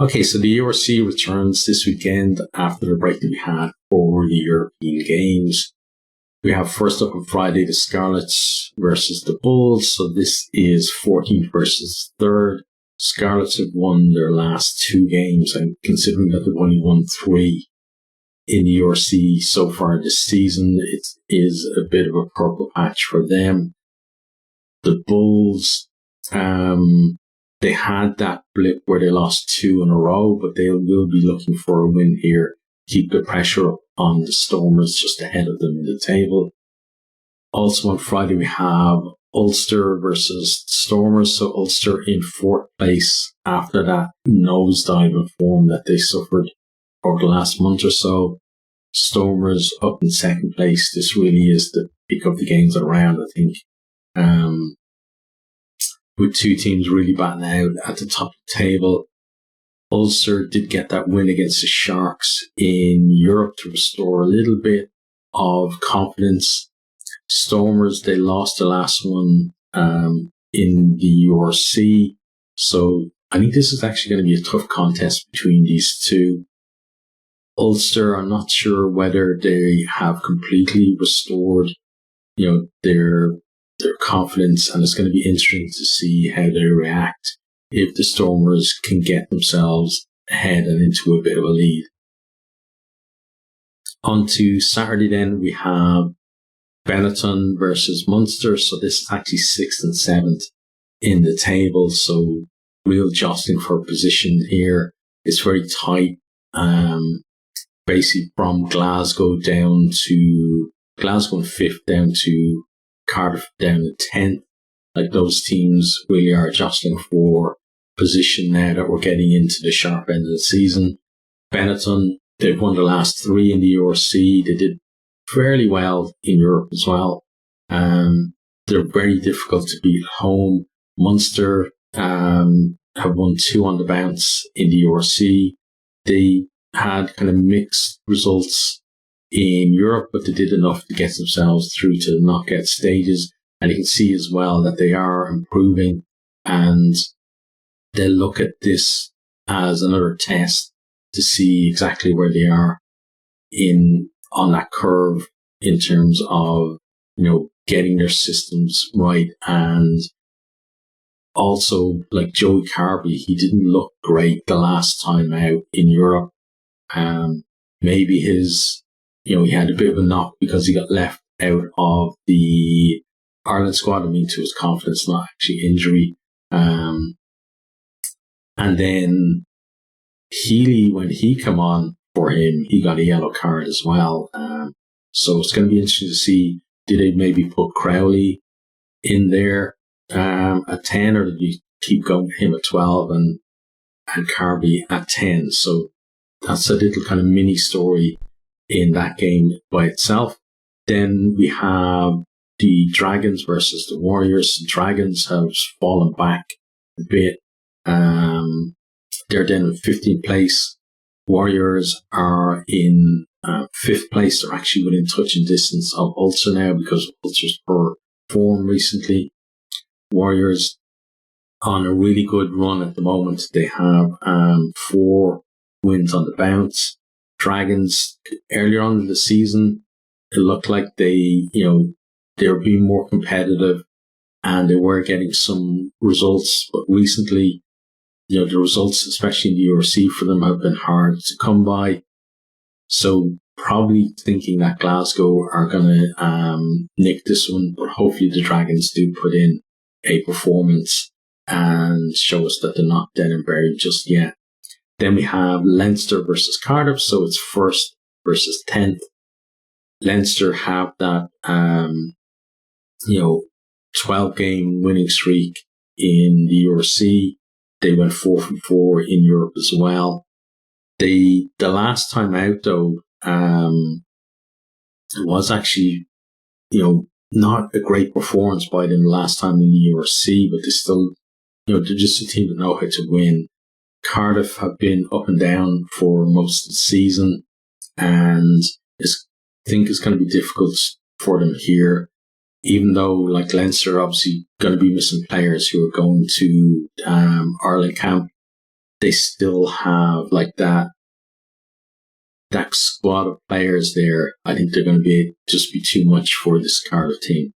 Okay, so the URC returns this weekend after the break that we had for the European Games. We have first up on Friday the Scarlets versus the Bulls. So this is 14th versus 3rd. Scarlets have won their last 2 games, and considering that they've only won 3 in the URC so far this season, it is a bit of a purple patch for them. The Bulls, they had that blip where they lost 2 in a row, but they will be looking for a win here. Keep the pressure up on the Stormers just ahead of them in the table. Also on Friday we have Ulster versus Stormers. So Ulster in 4th place after that nosedive of form that they suffered over the last month or so. Stormers up in 2nd place. This really is the pick of the games around, I think. With 2 teams really batting out at the top of the table. Ulster did get that win against the Sharks in Europe to restore a little bit of confidence. Stormers, they lost the last one in the URC. So I think this is actually going to be a tough contest between these two. Ulster, I'm not sure whether they have completely restored, their confidence, and it's going to be interesting to see how they react if the Stormers can get themselves ahead and into a bit of a lead. On to Saturday then, we have Benetton versus Munster. So this is actually 6th and 7th in the table. So real jostling for position here. It's very tight. Basically from Glasgow in 5th down to Cardiff down to 10th. Like, those teams really are jostling for position now that we're getting into the sharp end of the season. Benetton, they've won the last 3 in the URC. They did fairly well in Europe as well. They're very difficult to beat at home. Munster have won 2 on the bounce in the URC. They had kind of mixed results in Europe, but they did enough to get themselves through to the knockout stages. And you can see as well that they are improving, and they look at this as another test to see exactly where they are on that curve in terms of, getting their systems right. And also, like Joey Carby, he didn't look great the last time out in Europe. Maybe he had a bit of a knock because he got left out of the Ireland squad. To his confidence, not actually injury. And then Healy, when he came on for him, he got a yellow card as well. So it's going to be interesting to see, did they maybe put Crowley in there at 10, or did you keep going with him at 12 and Carby at 10? So that's a little kind of mini story in that game by itself. Then we have the Dragons versus the Warriors. The Dragons have fallen back a bit. They're then in 15th place. Warriors are in 5th place. They're actually within touching distance of Ulster now because of Ulster's poor form recently. Warriors on a really good run at the moment. They have 4 wins on the bounce. Dragons, earlier on in the season, it looked like they were being more competitive and they were getting some results. But recently, the results, especially in the URC for them, have been hard to come by. So probably thinking that Glasgow are going to nick this one, but hopefully the Dragons do put in a performance and show us that they're not dead and buried just yet. Then we have Leinster versus Cardiff, so it's 1st versus 10th. Leinster have that 12-game winning streak in the URC. They went 4-4 in Europe as well. The last time out, though, it was actually, not a great performance by them last time in the URC, but they still, they're just a team that know how to win. Cardiff have been up and down for most of the season, and I think it's going to be difficult for them here, even though, like, Leinster are obviously going to be missing players who are going to Ireland camp. they still have like that squad of players there. I think they're going to be too much for this Cardiff team.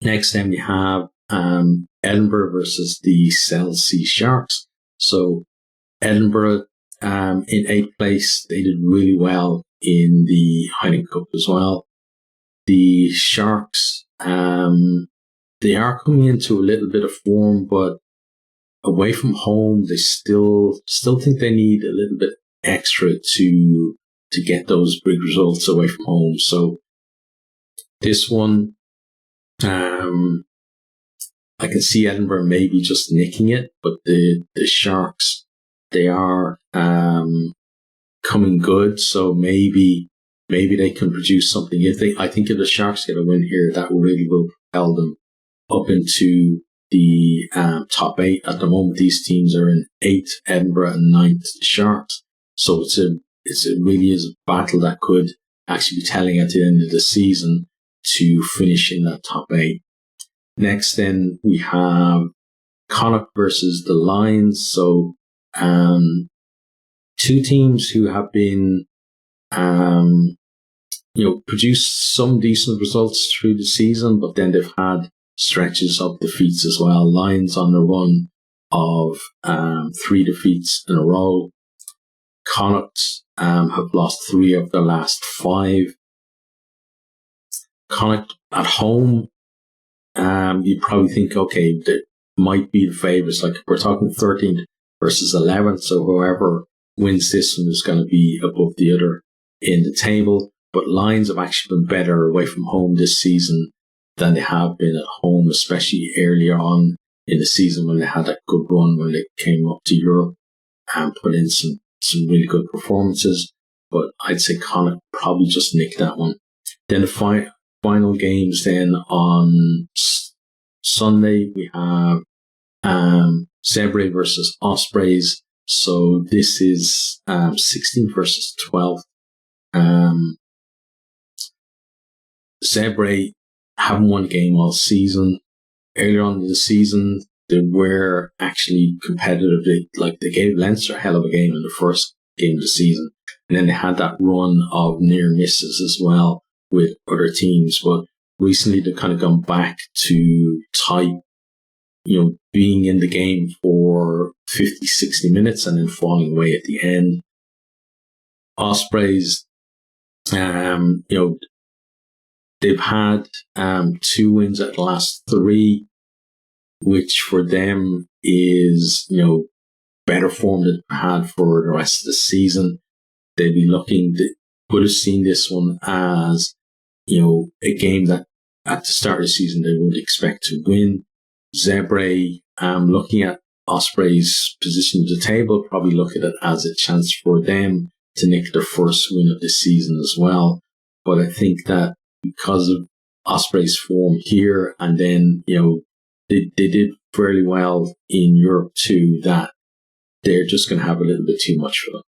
Next, then we have Edinburgh versus the Chelsea Sharks. So Edinburgh in 8th place, they did really well in the Heineken Cup as well. The Sharks, they are coming into a little bit of form, but away from home, they still think they need a little bit extra to get those big results away from home. So this one, I can see Edinburgh maybe just nicking it, but the Sharks, they are coming good, so maybe they can produce something. I think if the Sharks get a win here, that really will propel them up into the top 8. At the moment, these teams are in 8th, Edinburgh, and 9th, the Sharks. So it really is a battle that could actually be telling at the end of the season to finish in that top 8. Next, then we have Connacht versus the Lions. So, two teams who have been, produced some decent results through the season, but then they've had stretches of defeats as well. Lions on a run of 3 defeats in a row. Connacht have lost 3 of their last 5. Connacht at home, you'd probably think, okay, they might be the favourites. Like, we're talking 13th versus 11th, so whoever wins this one is going to be above the other in the table. But Lions have actually been better away from home this season than they have been at home, especially earlier on in the season when they had that good run when they came up to Europe and put in some really good performances. But I'd say Connacht probably just nicked that one. Then the final games then on Sunday, we have Zebre versus Ospreys. So this is 16th versus 12th. Zebre haven't won a game all season. Earlier on in the season, they were actually competitive. They gave Leinster a hell of a game in the first game of the season. And then they had that run of near misses as well with other teams. But recently they've kind of gone back to tight, being in the game for 50, 60 minutes and then falling away at the end. Ospreys, they've had 2 wins at the last 3, which for them is, better form than they've had for the rest of the season. They'd be would have seen this one as, a game that at the start of the season they would expect to win. Zebre, looking at Osprey's position at the table, probably look at it as a chance for them to nick their first win of the season as well. But I think that because of Osprey's form here, and then, they did fairly well in Europe too, that they're just going to have a little bit too much for them.